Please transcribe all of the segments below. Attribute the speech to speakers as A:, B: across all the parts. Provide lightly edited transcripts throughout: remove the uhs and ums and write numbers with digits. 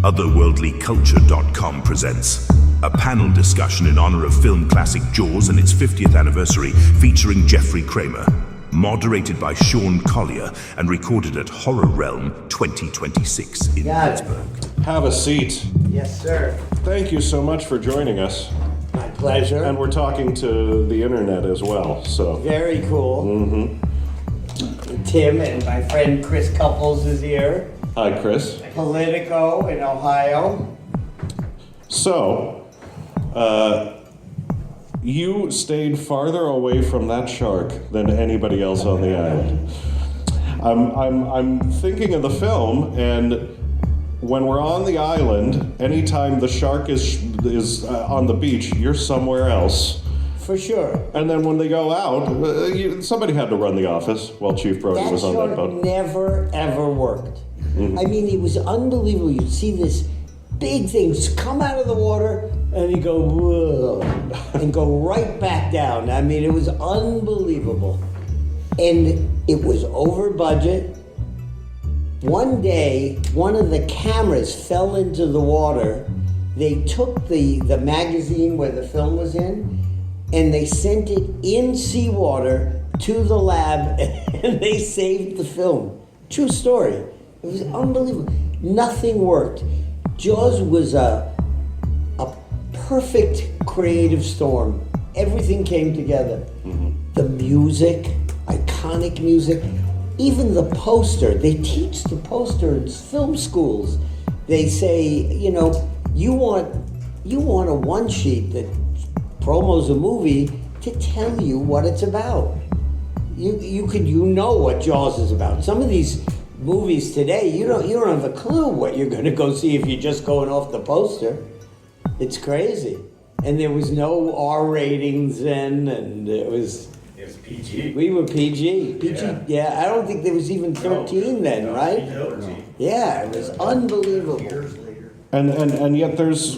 A: Otherworldlyculture.com presents a panel discussion in honor of film classic Jaws and its 50th anniversary, featuring Jeffrey Kramer, moderated by Sean Collier and recorded at Horror Realm 2026 in Pittsburgh.
B: Have a seat.
C: Yes, sir.
B: Thank you so much for joining us.
C: My pleasure.
B: And we're talking to the internet as well, so.
C: Very cool. Tim and my friend Chris Couples is here.
B: Hi, Chris.
C: Politico in Ohio.
B: So, you stayed farther away from that shark than anybody else on the island. I'm thinking of the film, and when we're on the island, anytime the shark is on the beach, you're somewhere else.
C: For sure.
B: And then when they go out, somebody had to run the office while Chief Brody was on that boat.
C: That shark never, ever worked. I mean, it was unbelievable. You'd see this big thing come out of the water, and he'd go, whoa, and go right back down. I mean, it was unbelievable. And it was over budget. One day, one of the cameras fell into the water. They took the magazine where the film was in, and they sent it in seawater to the lab, and they saved the film. True story. It was unbelievable. Nothing worked. Jaws was a perfect creative storm. Everything came together. The music, iconic music, even the poster. They teach the poster in film schools. They say, you know, you want a one sheet that promos a movie to tell you what it's about. You know what Jaws is about. Some of these movies today, you don't have a clue what you're going to go see if you're just going off the poster. It's crazy. And there was no R ratings then, and it was
D: PG.
C: We were PG. Yeah, I don't think there was even 13 then, right?
D: No.
C: Yeah, it was unbelievable.
B: And yet there's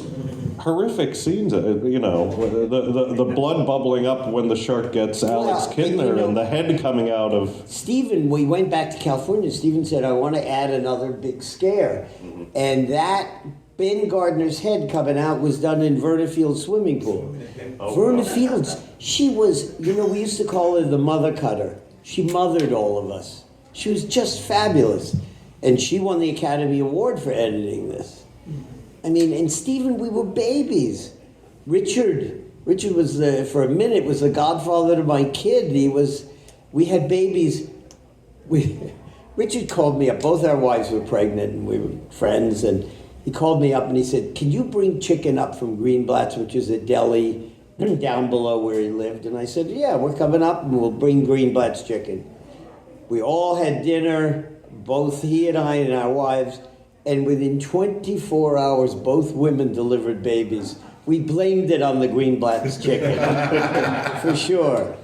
B: horrific scenes, you know, the blood bubbling up when the shark gets Alex Kintner, and the head coming out of...
C: Steven, we went back to California. Steven said, I want to add another big scare. And that Ben Gardner's head coming out was done in Verna Fields' swimming pool. Verna Fields, she was, you know, we used to call her the mother cutter. She mothered all of us. She was just fabulous. And she won the Academy Award for editing this. I mean, and Steven, we were babies. Richard was for a minute, was the godfather to my kid. We had babies. Richard called me up. Both our wives were pregnant, and we were friends, and he called me up and he said, can you bring chicken up from Greenblatt's, which is a deli down below where he lived? And I said, yeah, we're coming up and we'll bring Greenblatt's chicken. We all had dinner, both he and I and our wives, and within 24 hours, both women delivered babies. We blamed it on the Greenblatt's chicken, for sure.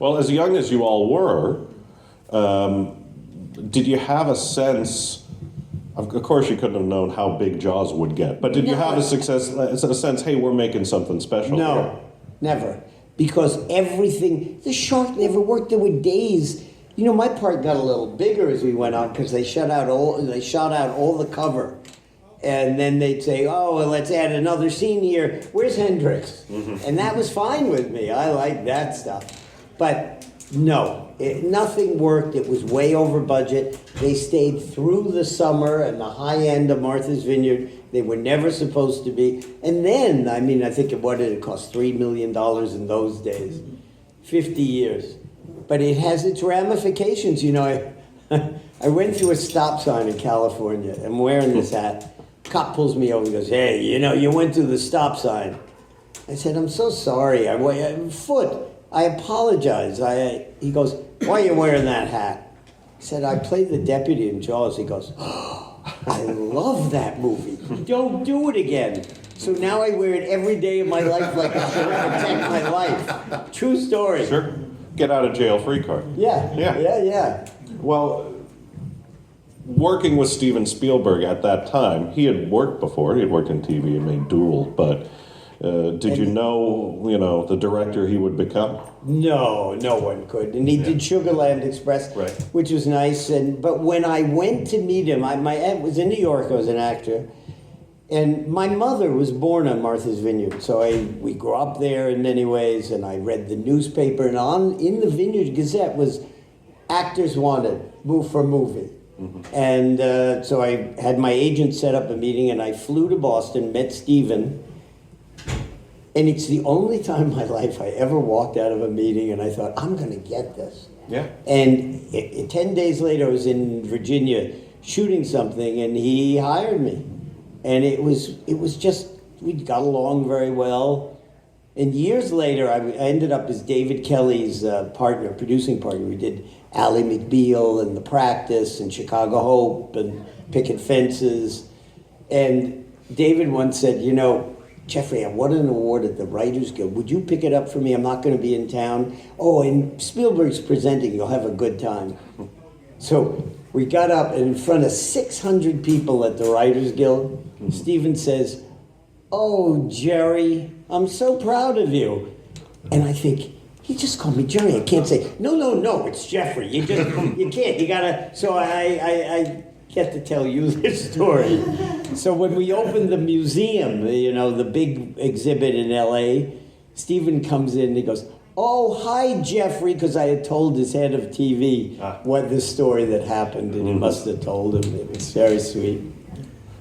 B: Well, as young as you all were, did you have a sense... Of course, you couldn't have known how big Jaws would get, but did you have a sense, hey, we're making something special
C: No,
B: here?
C: never. Because everything, the shark never worked. There were days, you know, my part got a little bigger as we went on because they shot out all the cover. And then they'd say, oh, well, let's add another scene here. Where's Hendricks? And that was fine with me. I liked that stuff. But no, nothing worked. It was way over budget. They stayed through the summer and the high end of Martha's Vineyard. They were never supposed to be. And then, I mean, I think what did it cost? $3 million in those days. 50 years. But it has its ramifications. You know, I went through a stop sign in California. I'm wearing this hat. Cop pulls me over and goes, hey, you know, you went through the stop sign. I said, I'm so sorry. I apologize. He goes, why are you wearing that hat? I said, I played the deputy in Jaws. He goes, oh, I love that movie. Don't do it again. So now I wear it every day of my life like a shirt to protect my life. True story.
B: Sure. Get out of jail free card.
C: Yeah.
B: Well, working with Steven Spielberg at that time, he had worked before. He had worked in TV and made Duel, but Did you know, the director he would become?
C: No, no one could. And he did Sugarland Express,
B: Right.
C: which was nice. But when I went to meet him, my aunt was in New York. I was an actor. And my mother was born on Martha's Vineyard. So we grew up there in many ways. And I read the newspaper. And in the Vineyard Gazette was actors wanted, move for movie. Mm-hmm. And so I had my agent set up a meeting. And I flew to Boston, met Steven. And it's the only time in my life I ever walked out of a meeting and I thought, I'm going to get this.
B: Yeah.
C: And 10 days later, I was in Virginia shooting something, and he hired me. And it was just, we got along very well. And years later, I ended up as David Kelly's partner, producing partner. We did Ally McBeal and The Practice and Chicago Hope and Picket Fences. And David once said, Jeffrey, I won an award at the Writers Guild. Would you pick it up for me? I'm not going to be in town. Oh, and Spielberg's presenting. You'll have a good time. So we got up, and in front of 600 people at the Writers Guild, Steven says, "Oh, Jerry, I'm so proud of you." And I think, he just called me Jerry. I can't say, no, it's Jeffrey. You can't. You got to. So I get to tell you this story. So when we opened the museum, the big exhibit in L.A., Steven comes in and he goes, "Oh, hi, Jeffrey," because I had told his head of TV what this story that happened, and he must have told him. It was very sweet.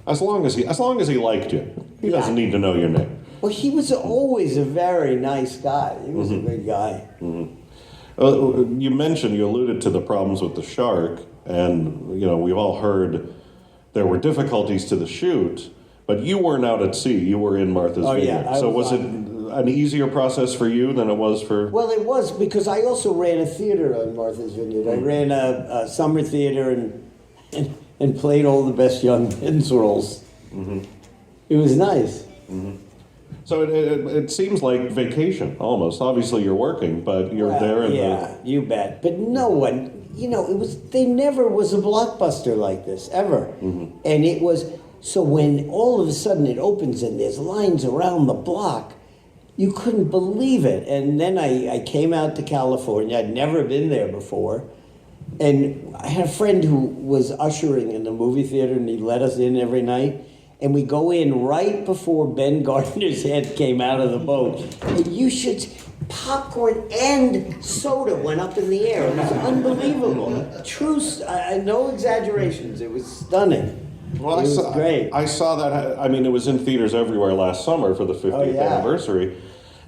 B: As long as he liked you, he doesn't need to know your name.
C: Well, he was always a very nice guy. He was a good guy.
B: Mm-hmm. You alluded to the problems with the shark, and we've all heard there were difficulties to the shoot, but you weren't out at sea. You were in Martha's Vineyard.
C: Yeah,
B: so was it an easier process for you than it was for...
C: Well, it was, because I also ran a theater on Martha's Vineyard. I ran a summer theater and played all the best young men's roles. Mm-hmm. It was nice.
B: Mm-hmm. So it seems like vacation, almost. Obviously you're working, but you're there in
C: you bet. But no one... there never was a blockbuster like this, ever. Mm-hmm. And it was, so when all of a sudden it opens and there's lines around the block, you couldn't believe it. And then I came out to California. I'd never been there before. And I had a friend who was ushering in the movie theater, and he let us in every night. And we go in right before Ben Gardner's head came out of the boat. And popcorn and soda went up in the air. It was unbelievable. No exaggerations. It was stunning.
B: Well, it was great. I saw that. I mean, it was in theaters everywhere last summer for the 50th anniversary.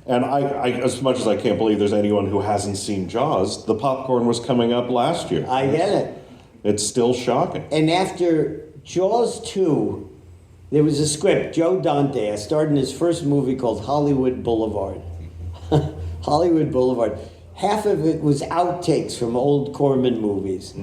B: And I, as much as I can't believe there's anyone who hasn't seen Jaws, the popcorn was coming up last year.
C: I get it.
B: It's still shocking.
C: And after Jaws 2, there was a script, Joe Dante. I starred in his first movie called Hollywood Boulevard. Hollywood Boulevard. Half of it was outtakes from old Corman movies.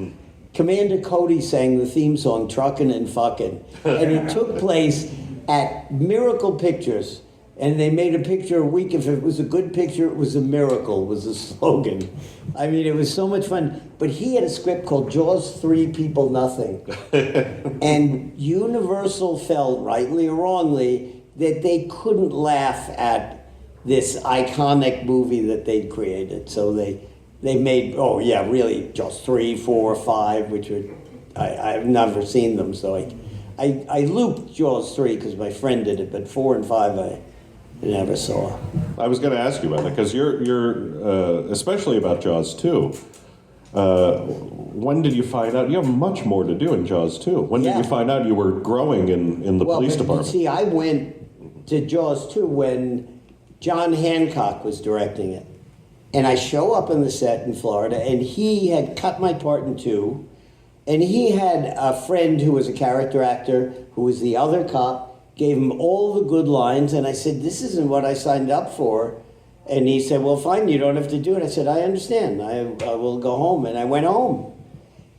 C: Commander Cody sang the theme song, Truckin' and Fuckin'. And it took place at Miracle Pictures. And they made a picture a week. If it was a good picture, it was a miracle, was the slogan. I mean, it was so much fun. But he had a script called Jaws 3 People Nothing. And Universal felt, rightly or wrongly, that they couldn't laugh at this iconic movie that they'd created. So they made, really, Jaws 3, 4, 5, which were, I've never seen them. So I looped Jaws 3 because my friend did it, but 4 and 5 I never saw.
B: I was going to ask you about that, because you're especially about Jaws 2. When did you find out? You have much more to do in Jaws 2. When did you find out you were growing in the police department?
C: See, I went to Jaws 2 when John Hancock was directing it. And I show up on the set in Florida, and he had cut my part in 2. And he had a friend who was a character actor, who was the other cop, gave him all the good lines, and I said, this isn't what I signed up for. And he said, well, fine, you don't have to do it. I said, I understand. I will go home. And I went home.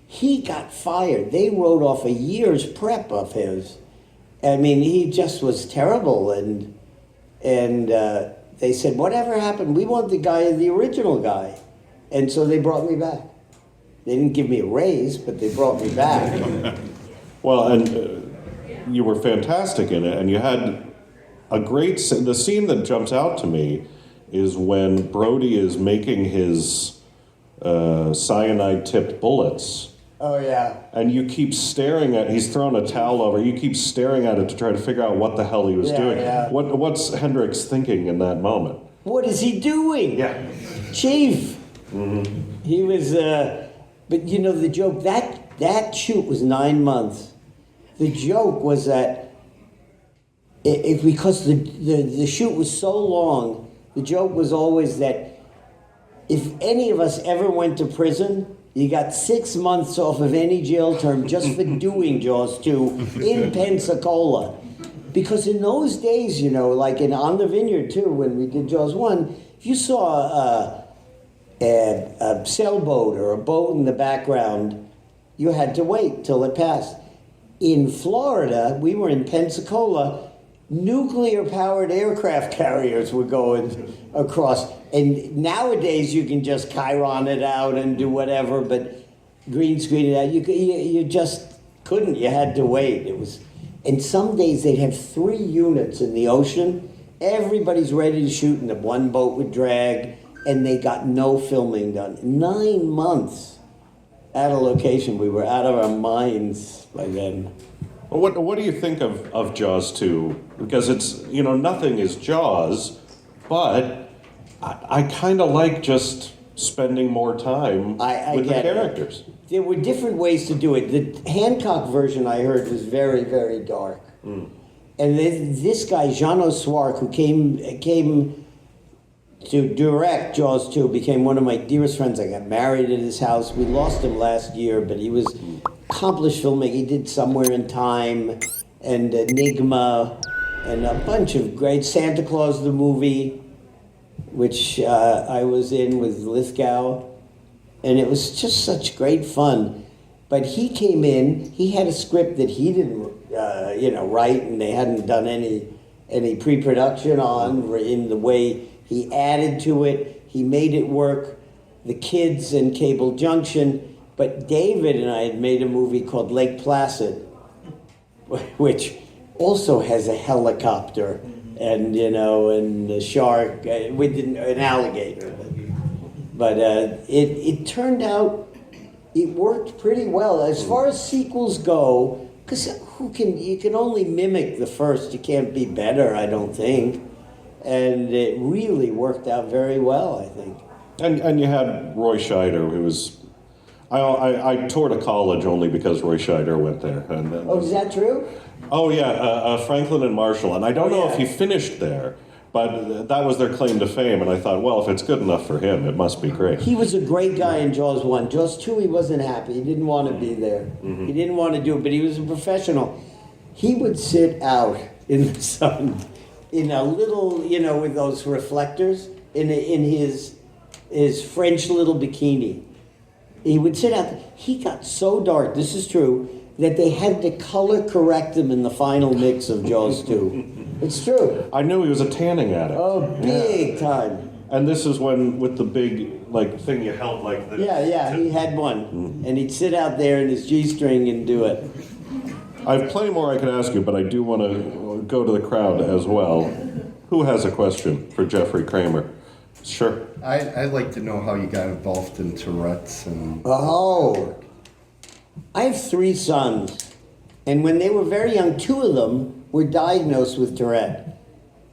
C: He got fired. They wrote off a year's prep of his. I mean, he just was terrible. And they said, whatever happened? We want the original guy. And so they brought me back. They didn't give me a raise, but they brought me back.
B: Well, and you were fantastic in it, and you had the scene that jumps out to me is when Brody is making his cyanide-tipped bullets.
C: Oh, yeah.
B: And you keep staring at, he's thrown a towel over, you keep staring at it to try to figure out what the hell he was doing.
C: Yeah.
B: What's Hendricks thinking in that moment?
C: What is he doing?
B: Yeah.
C: Chief. Mm-hmm. He was, but you know, the joke, that shoot was 9 months. The joke was that because the shoot was so long, the joke was always that if any of us ever went to prison, you got 6 months off of any jail term just for doing Jaws 2 in Pensacola. Because in those days, you know, like On the Vineyard too, when we did Jaws 1, if you saw a sailboat or a boat in the background, you had to wait till it passed. In Florida, we were in Pensacola, nuclear-powered aircraft carriers were going across. And nowadays, you can just Chiron it out and do whatever, but green screen it out. You just couldn't. You had to wait. It was, and some days they'd have 3 units in the ocean. Everybody's ready to shoot, and the one boat would drag, and they got no filming done. 9 months at a location. We were out of our minds by then.
B: What do you think of Jaws 2? Because it's, you know, nothing is Jaws, but I kind of like just spending more time with the characters.
C: There were different ways to do it. The Hancock version I heard was very, very dark. Mm. And this guy, Jean Swark, who came to direct Jaws 2, became one of my dearest friends. I got married at his house. We lost him last year, but he was accomplished filmmaker. He did Somewhere in Time and Enigma and a bunch of great, Santa Claus the movie, which I was in with Lithgow, and it was just such great fun. But he came in, he had a script that he didn't write, and they hadn't done any pre-production on, in the way he added to it. He made it work. The Kids and Cable Junction. But David and I had made a movie called Lake Placid, which also has a helicopter and, you know, and a shark, an alligator. But it turned out, it worked pretty well. As far as sequels go, because you can only mimic the first, you can't be better, I don't think. And it really worked out very well, I think.
B: And you had Roy Scheider, who was... I toured a college only because Roy Scheider went there. And then,
C: oh, is that true?
B: Oh, yeah, Franklin and Marshall. And I don't know if he finished there, but that was their claim to fame. And I thought, well, if it's good enough for him, it must be great.
C: He was a great guy in Jaws 1. Jaws 2, he wasn't happy. He didn't want to be there. Mm-hmm. He didn't want to do it, but he was a professional. He would sit out in the sun in a little, you know, with those reflectors, in his French little bikini. He would sit out there. He got so dark, this is true, that they had to color correct him in the final mix of Jaws 2. It's true.
B: I knew he was a tanning addict.
C: Oh, big time.
B: And this is when, with the big, like, thing you held like this.
C: Yeah, he had one. Mm-hmm. And he'd sit out there in his G-string and do it.
B: I have plenty more I could ask you, but I do want to go to the crowd as well. Who has a question for Jeffrey Kramer? Sure.
D: I'd like to know how you got involved in Tourette's and...
C: Oh. I have 3 sons. And when they were very young, 2 of them were diagnosed with Tourette.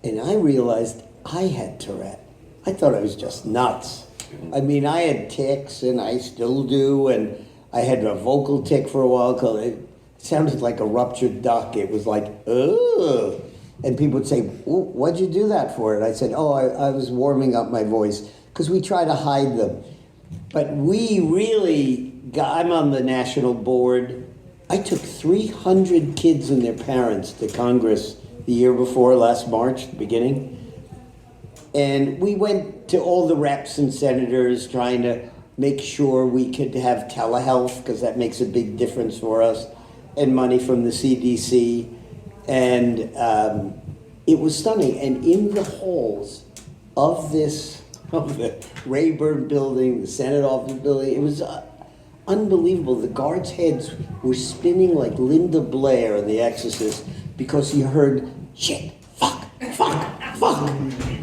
C: And I realized I had Tourette. I thought I was just nuts. I mean, I had tics, and I still do, and I had a vocal tic for a while called it sounded like a ruptured duck. It was like, ugh. And people would say, what'd you do that for? And I said, I was warming up my voice, because we try to hide them. But we really, I'm on the national board. I took 300 kids and their parents to Congress the year before, last March, the beginning. And we went to all the reps and senators trying to make sure we could have telehealth, because that makes a big difference for us, and money from the CDC. And it was stunning. And in the halls of the Rayburn building, the Senate office building, it was unbelievable. The guards' heads were spinning like Linda Blair in The Exorcist, because you heard, shit, fuck, fuck?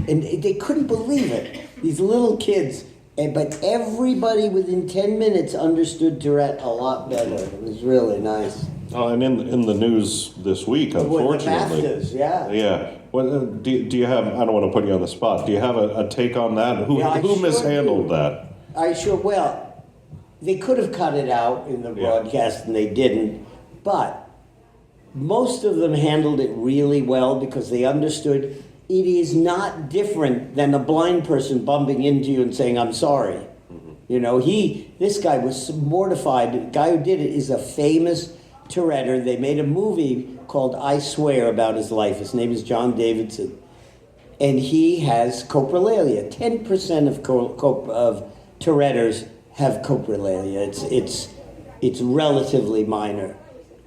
C: And they couldn't believe it. These little kids. But everybody within 10 minutes understood Tourette a lot better. It was really nice.
B: Oh, and in the news this week, unfortunately.
C: With the BAFTAs, yeah.
B: Yeah. Well, do you have, I don't want to put you on the spot, do you have a take on that? Who mishandled that?
C: Well, they could have cut it out in the broadcast and they didn't. But most of them handled it really well because they understood it is not different than a blind person bumping into you and saying, I'm sorry. Mm-hmm. You know, this guy was mortified. The guy who did it is a famous Touretteer. They made a movie called I Swear about his life. His name is John Davidson. And he has coprolalia. 10% of Touretteers have coprolalia. It's relatively minor.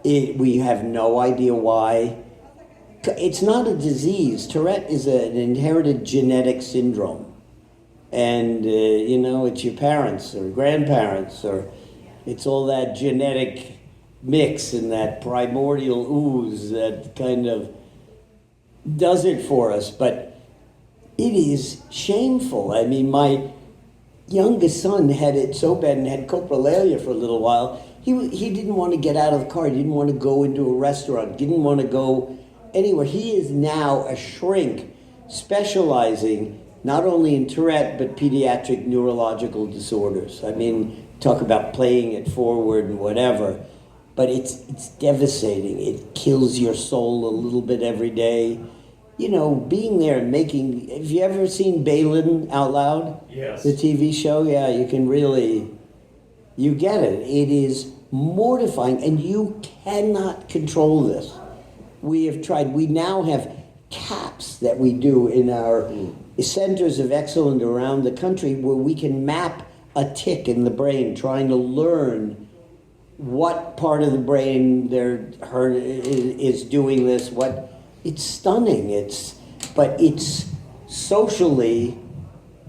C: We have no idea why. It's not a disease. Tourette is an inherited genetic syndrome. And, it's your parents or grandparents, or it's all that genetic mix and that primordial ooze that kind of does it for us. But it is shameful. I mean, my youngest son had it so bad and had coprolalia for a little while. He didn't want to get out of the car. He didn't want to go into a restaurant. Didn't want to go anywhere. He is now a shrink specializing not only in Tourette but pediatric neurological disorders. I mean, talk about playing it forward and whatever, but it's devastating. It kills your soul a little bit every day. You know, being there and making... Have you ever seen Balin Out Loud?
E: Yes.
C: The TV show? Yeah, you can really... You get it. It is mortifying, and you cannot control this. We have tried. We now have caps that we do in our centers of excellence around the country where we can map a tick in the brain, trying to learn what part of the brain is doing this. It's stunning. But it's socially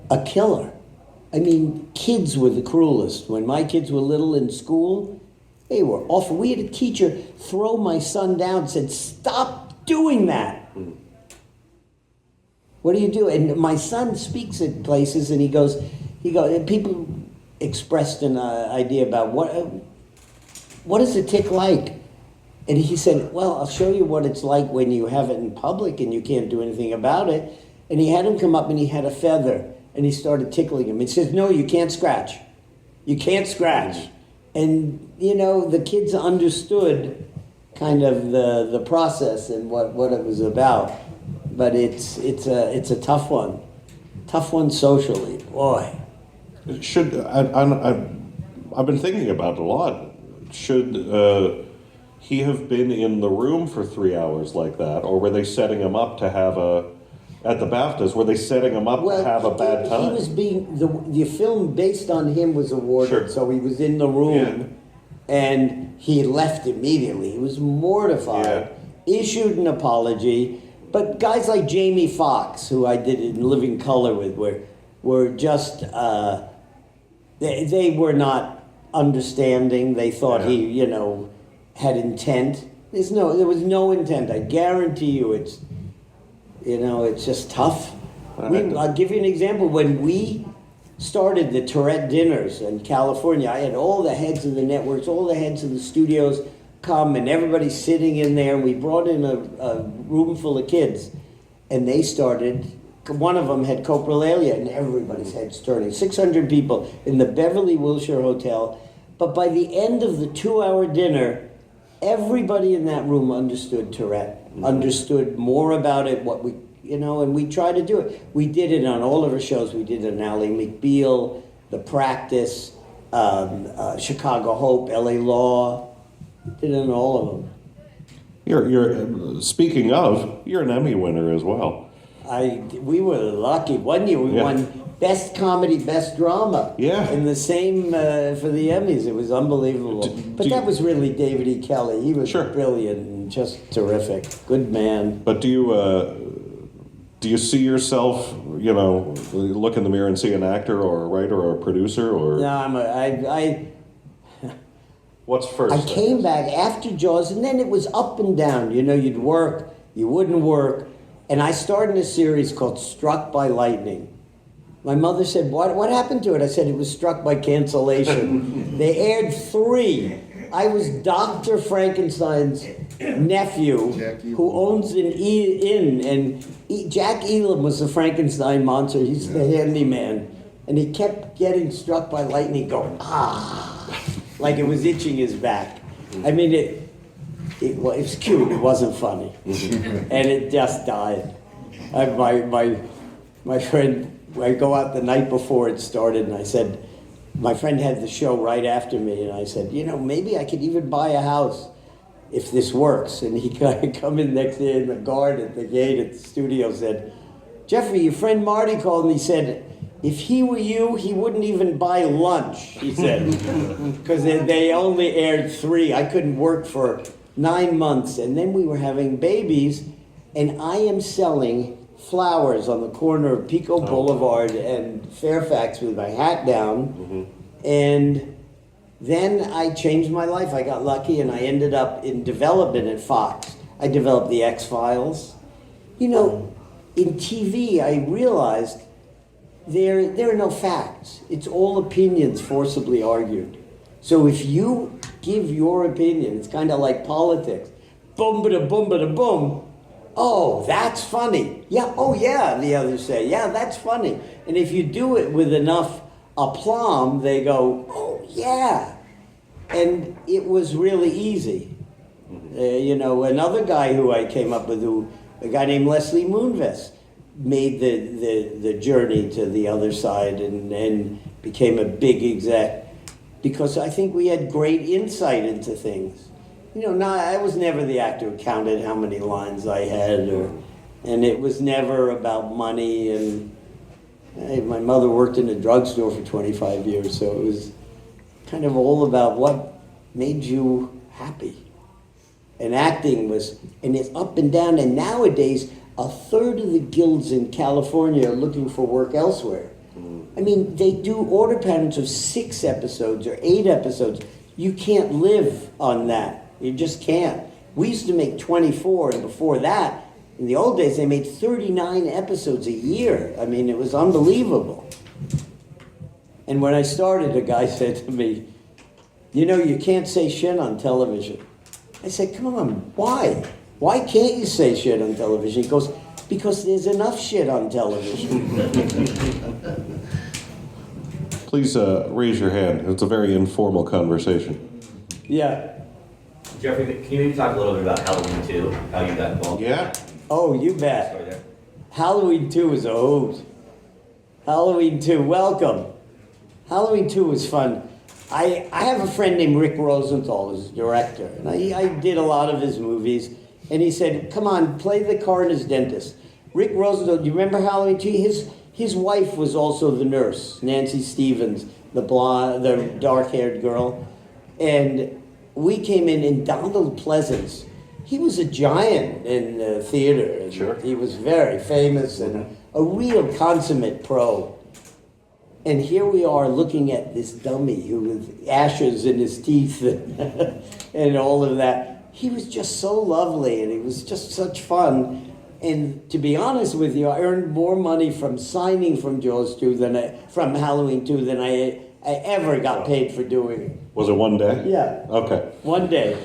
C: a killer. I mean, kids were the cruelest. When my kids were little in school, they were awful. We had a teacher throw my son down and said, "Stop doing that." What do you do? And my son speaks at places and he goes, and people expressed an idea about what is a tick like? And he said, well, I'll show you what it's like when you have it in public and you can't do anything about it. And he had him come up and he had a feather and he started tickling him. He says, no, you can't scratch. You can't scratch. And, the kids understood kind of the process and what it was about. But it's a tough one. Tough one socially. Boy.
B: I've been thinking about it a lot. Should he have been in the room for 3 hours like that? Or were they setting him up to have at the BAFTAs, were they setting him up to have a bad time?
C: He was the film based on him was awarded,
B: sure.
C: So he was in the room, and he left immediately. He was mortified, issued an apology, but guys like Jamie Foxx, who I did in Living Color with, were just, they were not understanding. They thought he, had intent. There was no intent. I guarantee you it's just tough. I'll give you an example. When we started the Tourette dinners in California, I had all the heads of the networks, all the heads of the studios come, and everybody sitting in there. And we brought in a room full of kids, and they started. One of them had coprolalia, and everybody's heads turning. 600 people in the Beverly Wilshire Hotel. But by the end of the 2-hour dinner, everybody in that room understood Tourette, understood more about it, and we tried to do it. We did it on all of our shows. We did it on Ally McBeal, The Practice, Chicago Hope, LA Law. Did it on all of them.
B: You're speaking of, you're an Emmy winner as well.
C: We were lucky. One year we won Best Comedy, Best Drama.
B: Yeah.
C: In the same for the Emmys. It was unbelievable. But that was really David E. Kelley. He was brilliant and just terrific. Good man.
B: But do you see yourself, look in the mirror and see an actor or a writer or a producer or?
C: No,
B: What's first?
C: I came back after Jaws, and then it was up and down. You'd work, you wouldn't work. And I starred in a series called Struck by Lightning. My mother said, what happened to it? I said, it was struck by cancellation. They aired 3. I was Dr. Frankenstein's nephew who owns an inn, and Jack Elam was the Frankenstein monster. He's the handyman. And he kept getting struck by lightning going, like it was itching his back. I mean, it was cute, it wasn't funny. And it just died. My friend, I go out the night before it started, and I said, my friend had the show right after me, and I said, maybe I could even buy a house if this works. And he come in next day, and the guard at the gate at the studio said, Jeffrey, your friend Marty called me, said, if he were you, he wouldn't even buy lunch, he said. Because they only aired 3. I couldn't work for 9 months, and then we were having babies, and I am selling flowers on the corner of Pico Boulevard and Fairfax with my hat down. And then I changed my life. I got lucky, and I ended up in development at Fox. I developed the X-Files. In TV, I realized there are no facts. It's all opinions forcibly argued. So if you give your opinion, it's kind of like politics. Boom, bada, boom, bada, boom. Oh, that's funny. Yeah, oh yeah, the others say. Yeah, that's funny. And if you do it with enough aplomb, they go, oh yeah. And it was really easy. Another guy who I came up with, a guy named Leslie Moonves, made the journey to the other side and became a big exec. Because I think we had great insight into things. I was never the actor who counted how many lines I had, and it was never about money. And my mother worked in a drugstore for 25 years, so it was kind of all about what made you happy. And acting and it's up and down, and nowadays, 1/3 of the guilds in California are looking for work elsewhere. I mean, they do order patterns of 6 episodes or 8 episodes. You can't live on that. You just can't. We used to make 24, and before that, in the old days, they made 39 episodes a year. I mean, it was unbelievable. And when I started, a guy said to me, you can't say shit on television. I said, come on, why? Why can't you say shit on television? He goes, because there's enough shit on television.
B: Please raise your hand. It's a very informal conversation.
C: Yeah.
E: Jeffrey, can you maybe talk a little bit about Halloween 2, how you got involved?
B: Yeah.
C: Oh, you bet. Halloween 2 was a hoot. Halloween 2, welcome. Halloween 2 was fun. I have a friend named Rick Rosenthal who's a director, and I did a lot of his movies, and he said, come on, play the coroner's dentist. Rick Rosenthal, do you remember Halloween 2? His wife was also the nurse, Nancy Stevens, the blonde, the dark-haired girl. And we came in Donald Pleasance. He was a giant in the theater.
B: Sure.
C: He was very famous and a real consummate pro. And here we are looking at this dummy who with ashes in his teeth and all of that. He was just so lovely, and it was just such fun. And to be honest with you, I earned more money from signing from Jaws 2 from Halloween 2 than I ever got paid for doing it.
B: Was it one day?
C: Yeah.
B: Okay.
C: One day.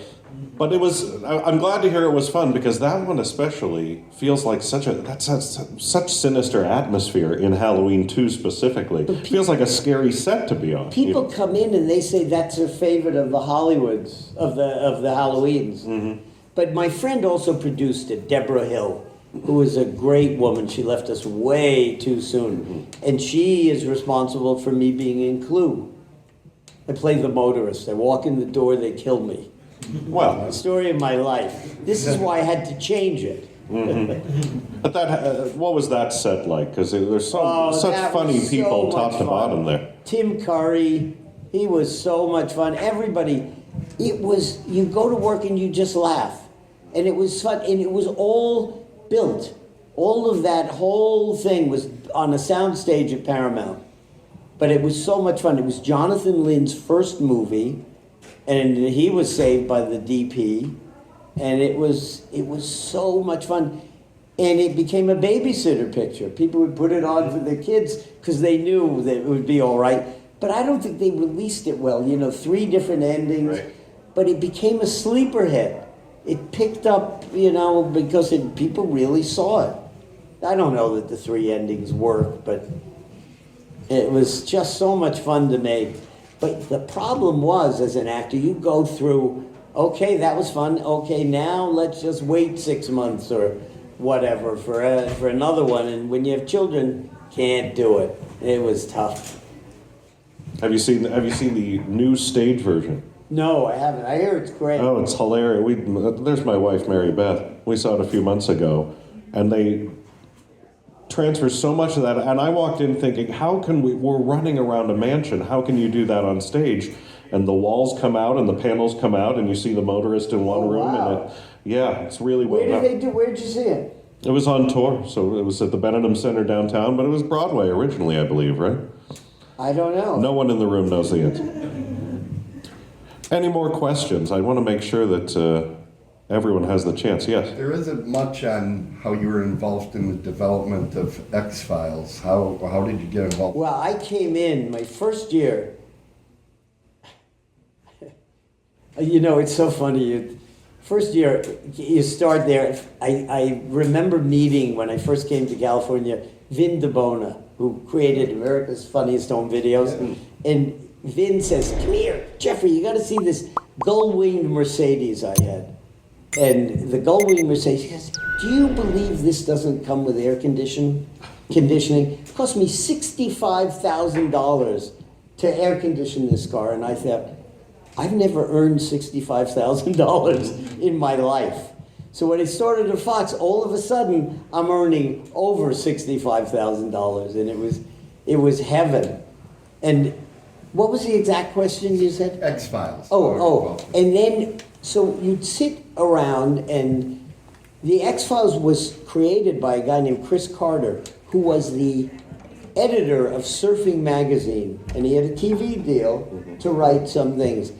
B: But it was. I'm glad to hear it was fun, because that one especially feels like such sinister atmosphere in Halloween 2 specifically. It feels like a scary set to be on.
C: People come in and they say that's their favorite of the Hollywoods of the Halloweens. Mm-hmm. But my friend also produced it, Deborah Hill, who is a great woman. She left us way too soon, mm-hmm. and she is responsible for me being in Clue. I play the motorist. I walk in the door, they kill me.
B: Well,
C: the story of my life. This is why I had to change it.
B: Mm-hmm. But that, what was that set like? Because there's such funny people top to bottom there.
C: Tim Curry, he was so much fun. Everybody, it was, you go to work and you just laugh. And it was fun, and it was all built. All of that whole thing was on a soundstage at Paramount. But it was so much fun. It was Jonathan Lynn's first movie, and he was saved by the DP. And it was so much fun. And it became a babysitter picture. People would put it on for their kids because they knew that it would be all right. But I don't think they released it well. 3 different endings.
B: Right.
C: But it became a sleeper hit. It picked up, because people really saw it. I don't know that the 3 endings work, but it was just so much fun to make. But the problem was, as an actor, you go through, okay, that was fun. Okay, now let's just wait 6 months or whatever for another one. And when you have children, can't do it. It was tough.
B: Have you seen the new stage version?
C: No, I haven't. I hear it's great.
B: Oh, it's hilarious. There's my wife, Mary Beth. We saw it a few months ago, and they transfer so much of that. And I walked in thinking, we're running around a mansion. How can you do that on stage? And the walls come out and the panels come out, and you see the motorist in one room.
C: Wow.
B: And it's really well
C: Where
B: done.
C: did they do? Where did you see it?
B: It was on tour, so it was at the Benedum Center downtown, but it was Broadway originally, I believe, right?
C: I don't know.
B: No one in the room knows the answer. Any more questions? I want to make sure that everyone has the chance. Yes?
D: There isn't much on how you were involved in the development of X-Files. How did you get involved?
C: Well, I came in my first year. It's so funny. First year, you start there. I remember meeting, when I first came to California, Vin DeBona, who created America's Funniest Home Videos. And Vin says, "Come here, Jeffrey, you got to see this gull-winged Mercedes I had." And the gull-winged Mercedes, he goes, "Do you believe this doesn't come with air conditioning? It cost me $65,000 to air condition this car." And I thought, I've never earned $65,000 in my life. So when I started at Fox, all of a sudden, I'm earning over $65,000, and it was heaven. And what was the exact question you said?
D: X-Files.
C: And then, so you'd sit around, and the X-Files was created by a guy named Chris Carter, who was the editor of Surfing Magazine, and he had a TV deal to write some things.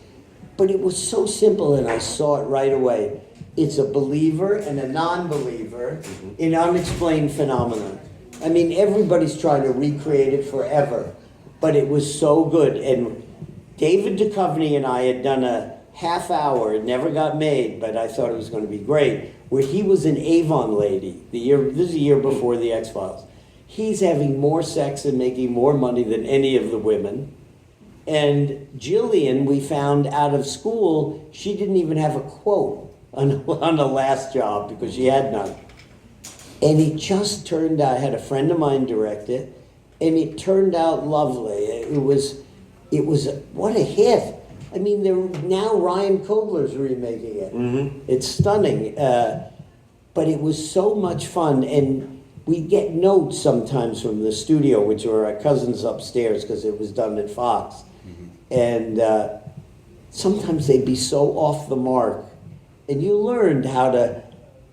C: But it was so simple, and I saw it right away. It's a believer and a non-believer in unexplained phenomena. I mean, everybody's trying to recreate it forever, but it was so good. And David Duchovny and I had done a half hour, it never got made, but I thought it was going to be great, where he was an Avon lady. This is a year before the X-Files. He's having more sex and making more money than any of the women. And Jillian, we found out of school, she didn't even have a quote on the last job because she had none. And it just turned out, I had a friend of mine direct it, and it turned out lovely. It was what a hit. I mean, now Ryan Coogler's remaking it. It's stunning. But it was so much fun, and we get notes sometimes from the studio, which were our cousins upstairs because it was done at Fox. And sometimes they'd be so off the mark. And you learned how to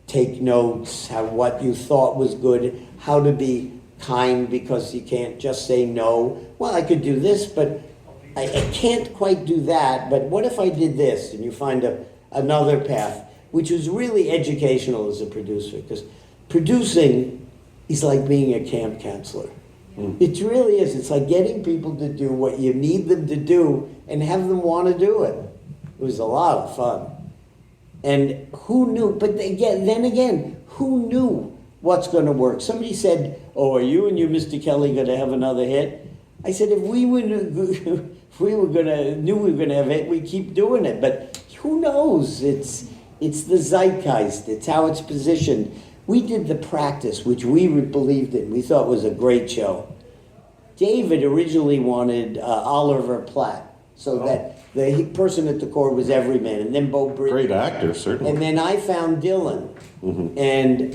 C: take notes, what you thought was good, how to be kind because you can't just say no. Well, I could do this, but I can't quite do that. But what if I did this? And you find another path, which was really educational as a producer, because producing is like being a camp counselor. It really is. It's like getting people to do what you need them to do and have them want to do it. It was a lot of fun. And who knew? But then again, who knew what's going to work? Somebody said, "Oh, are you and Mr. Kelly going to have another hit?" I said, if we knew we were going to have a hit, we'd keep doing it. But who knows? It's the zeitgeist. It's how it's positioned. We did The Practice, which we believed in. We thought was a great show. David originally wanted Oliver Platt, so that the person at the core was Everyman, and then Bo Bridges.
B: Great actor, certainly.
C: And then I found Dylan, and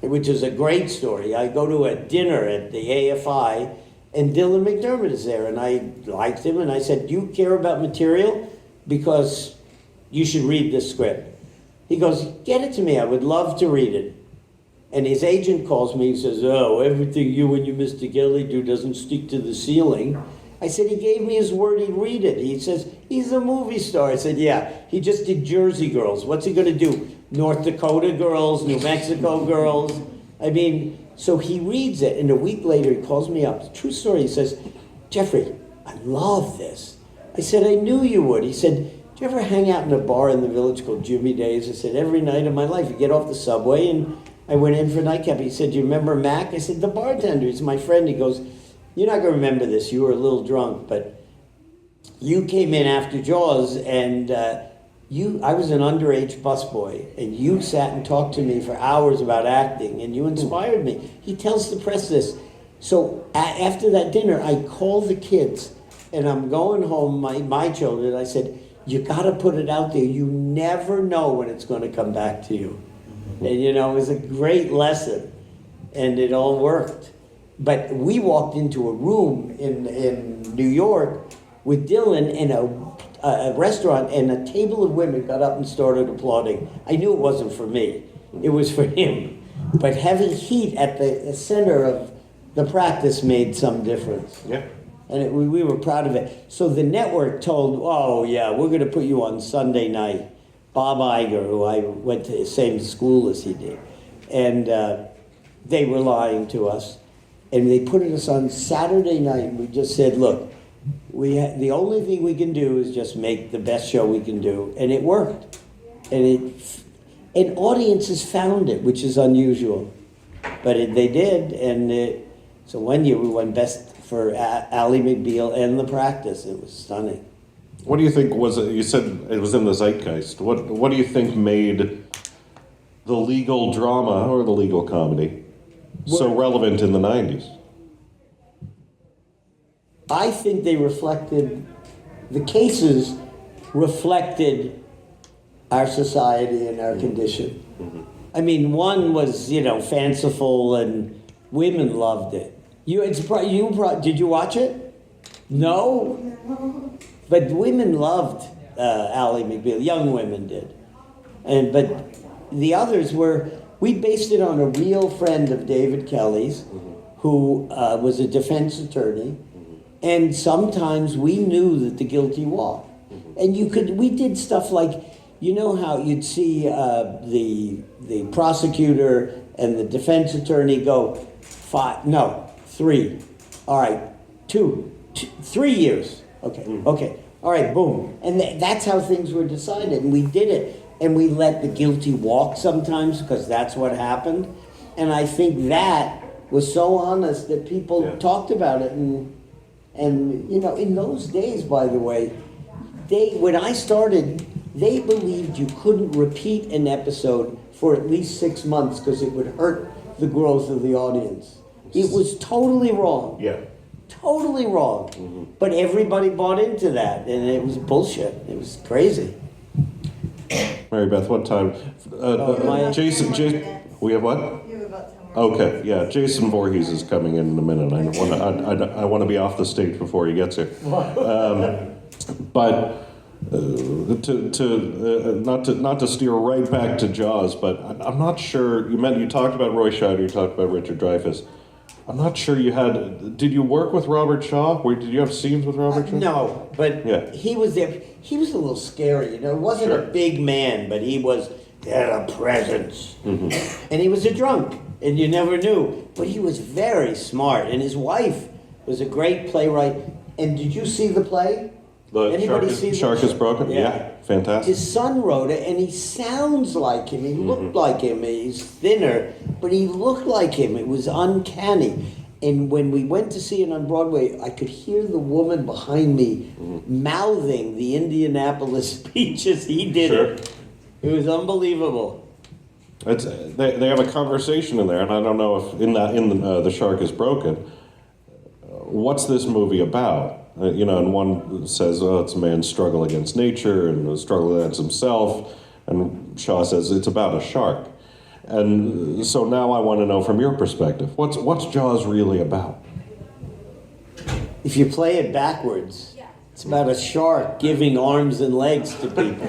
C: which is a great story. I go to a dinner at the AFI, and Dylan McDermott is there, and I liked him, and I said, "Do you care about material? Because you should read this script." He goes, "Get it to me. I would love to read it." And his agent calls me and says, "Oh, everything you and Mr. Kelly do doesn't stick to the ceiling." I said, "He gave me his word he'd read it." He says, "He's a movie star." I said, "Yeah, he just did Jersey Girls. What's he going to do? North Dakota girls, New Mexico girls. I mean, so he reads it, and a week later he calls me up. True story. He says, Jeffrey, I love this. I said, I knew you would. He said, do you ever hang out in a bar in the village called Jimmy Days? I said, every night of my life. You get off the subway, and I went in for a nightcap. He said, do you remember Mac? I said, the bartender. He's my friend. He goes, you're not going to remember this. You were a little drunk, but you came in after Jaws, and I was an underage busboy, and you sat and talked to me for hours about acting, and you inspired me. He tells the press this. So after that dinner, I called the kids, and I'm going home, my children, I said, you got to put it out there. You never know when it's going to come back to you. And, you know, it was a great lesson, and it all worked. But we walked into a room in New York with Dylan in a restaurant, and a table of women got up and started applauding. I knew it wasn't for me. It was for him. But having heat at the center of the practice made some difference.
B: Yeah.
C: And we were proud of it. So the network told, oh, yeah, we're going to put you on Sunday night. Bob Iger, who I went to the same school as he did. And they were lying to us. And they put us on Saturday night, and we just said, look, the only thing we can do is just make the best show we can do. And it worked. And audiences found it, which is unusual. But they did. And so one year we won Best for Ally McBeal and The Practice. It was stunning.
B: What do you think was it? You said it was in the zeitgeist. What do you think made the legal drama or the legal comedy so relevant in the 90s?
C: I think they reflected, the cases reflected our society and our condition.
B: Mm-hmm.
C: I mean, one was, fanciful, and women loved it. Did you watch it? No? But women loved Ally McBeal. Young women did. But the others we based it on a real friend of David Kelly's, who was a defense attorney. And sometimes we knew that the guilty walked. And we did stuff like, you know how you'd see the prosecutor and the defense attorney go, 3. All right, 3 years. Okay. All right, boom. And that's how things were decided. And we did it. And we let the guilty walk sometimes because that's what happened. And I think that was so honest that people talked about it. And in those days, by the way, when I started, they believed you couldn't repeat an episode for at least 6 months because it would hurt the growth of the audience. It was totally wrong.
B: Yeah.
C: Totally wrong. Mm-hmm. But everybody bought into that, and it was bullshit. It was crazy.
B: Mary Beth, what time? Jason, we have what?
F: You have about 10 more.
B: Okay, yeah. Jason Voorhees is coming in a minute. I want to be off the stage before he gets here. But not to steer right back to Jaws, but I'm not sure. You talked about Roy Scheider. You talked about Richard Dreyfuss. I'm not sure you had. Did you work with Robert Shaw? Did you have scenes with Robert Shaw?
C: No, but he was there. He was a little scary. He wasn't a big man, but he had a presence, and he was a drunk, and you never knew. But he was very smart, and his wife was a great playwright. And did you see the play?
B: The Shark is Broken? Yeah, fantastic.
C: His son wrote it, and he sounds like him. He looked like him. He's thinner, but he looked like him. It was uncanny. And when we went to see it on Broadway, I could hear the woman behind me mouthing the Indianapolis speech as he did it. It was unbelievable.
B: They have a conversation in there, and I don't know if in The Shark is Broken, what's this movie about? And one says, it's a man's struggle against nature and a struggle against himself. And Shaw says, it's about a shark. And so now I want to know from your perspective, what's Jaws really about?
C: If you play it backwards, it's about a shark giving arms and legs to people.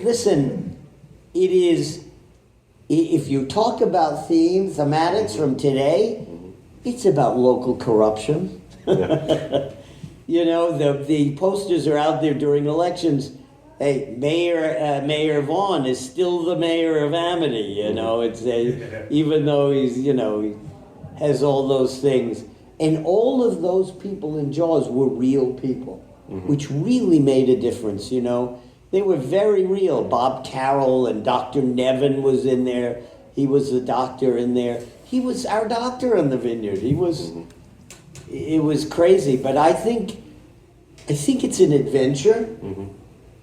C: Listen, it is, if you talk about thematics from today, it's about local corruption.
B: Yeah.
C: The posters are out there during elections. Hey, Mayor Vaughn is still the mayor of Amity. You know, it's even though he's he has all those things, and all of those people in Jaws were real people, which really made a difference. You know, they were very real. Bob Carroll and Dr. Nevin was in there. He was the doctor in there. He was our doctor on the Vineyard. He was. It was crazy, but I think it's an adventure,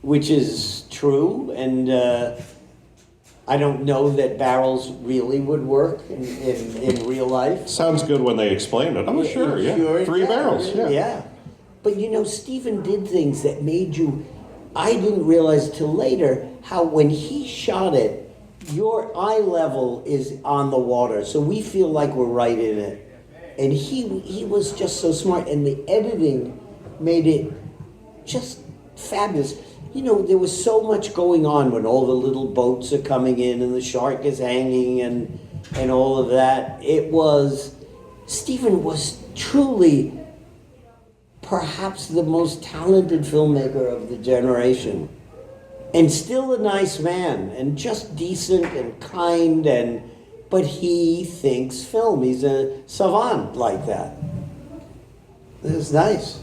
C: which is true, and I don't know that barrels really would work in real life.
B: Sounds good when they explain it. Oh, sure, yeah.
C: Sure,
B: 3 barrels, yeah.
C: Yeah. But you know, Steven did things that made you, I didn't realize till later how when he shot it, your eye level is on the water, so we feel like we're right in it. And he was just so smart, and the editing made it just fabulous. You know, there was so much going on when all the little boats are coming in and the shark is hanging and all of that. Steven was truly perhaps the most talented filmmaker of the generation. And still a nice man, and just decent and kind, but he thinks film. He's a savant like that. It was nice.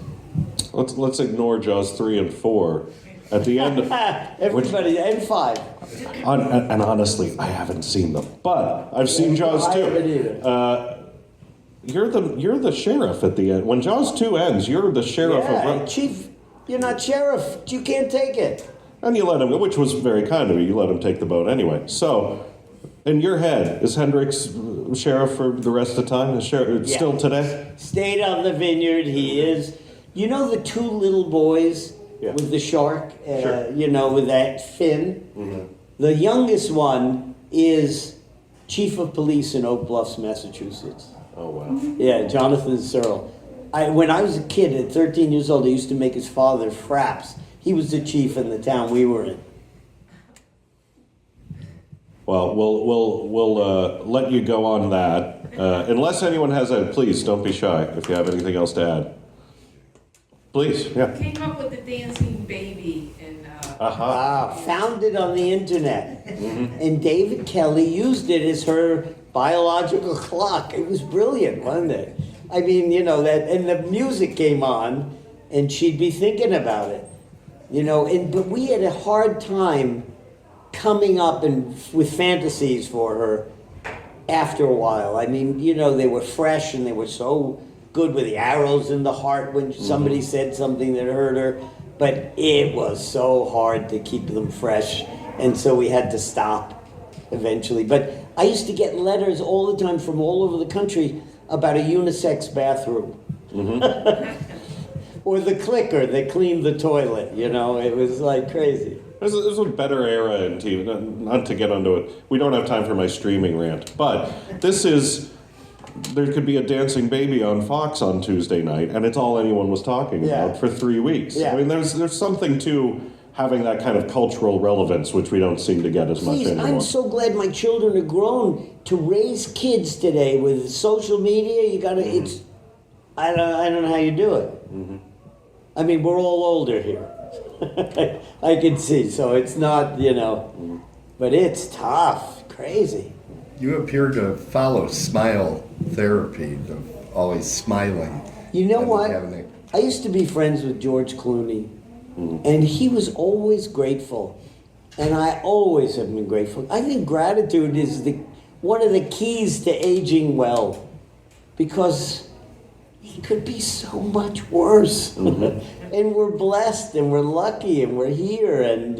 B: Let's ignore Jaws 3 and 4. At the end of
C: Everybody, and 5.
B: and honestly, I haven't seen them, but I've seen Jaws 2.
C: I haven't either.
B: You're the sheriff at the end. When Jaws 2 ends, you're the sheriff of.
C: Chief, you're not sheriff. You can't take it.
B: And you let him, which was very kind of you. You let him take the boat anyway. So, in your head, is Hendricks sheriff for the rest of the time? Is sheriff still today?
C: Stayed on the Vineyard. He is. You know the 2 little boys with the shark.
B: Sure.
C: You know, with that fin. Mm-hmm. The youngest one is chief of police in Oak Bluffs, Massachusetts.
B: Oh wow.
C: Yeah, Jonathan Searle. When I was a kid, at 13 years old, I used to make his father fraps. He was the chief in the town we were in.
B: Well, we'll let you go on that. Unless anyone has please don't be shy if you have anything else to add. Please, yeah.
F: Came up with the dancing baby and
C: Found it on the internet. And David Kelly used it as her biological clock. It was brilliant, wasn't it? I mean, you know, and the music came on, and she'd be thinking about it. You know, but we had a hard time coming up with fantasies for her after a while. I mean, you know, they were fresh and they were so good with the arrows in the heart when somebody said something that hurt her, but it was so hard to keep them fresh, and so we had to stop eventually. But I used to get letters all the time from all over the country about a unisex bathroom. Or the clicker that cleaned the toilet, you know, it was like crazy.
B: This is a better era in TV, not to get onto it. We don't have time for my streaming rant, but there could be a dancing baby on Fox on Tuesday night, and it's all anyone was talking about for 3 weeks.
C: Yeah.
B: I mean, there's something to having that kind of cultural relevance, which we don't seem to get as much anymore.
C: I'm so glad my children are grown to raise kids today with social media. You gotta, I don't know how you do it. I mean, we're all older here. I can see, so it's not, you know, but it's tough, crazy.
D: You appear to follow smile therapy, of always smiling.
C: You know
D: and
C: what?
D: having
C: I used to be friends with George Clooney, and he was always grateful, and I always have been grateful. I think gratitude is one of the keys to aging well, because it could be so much worse. And we're blessed, and we're lucky, and we're here, and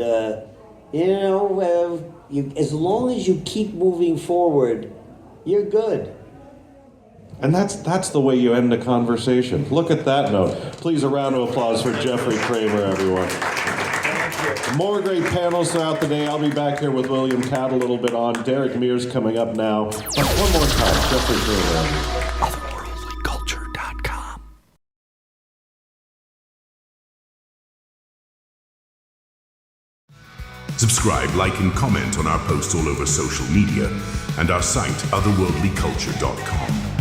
C: you know, as long as you keep moving forward, you're good.
B: And that's the way you end a conversation. Look at that note. Please, a round of applause for Jeffrey Kramer, everyone. More great panels throughout the day. I'll be back here with William Catt a little bit on. Derek Mears coming up now. But one more time, Jeffrey Kramer.
A: Otherworldlyculture.com. Subscribe, like, and comment on our posts all over social media and our site, otherworldlyculture.com.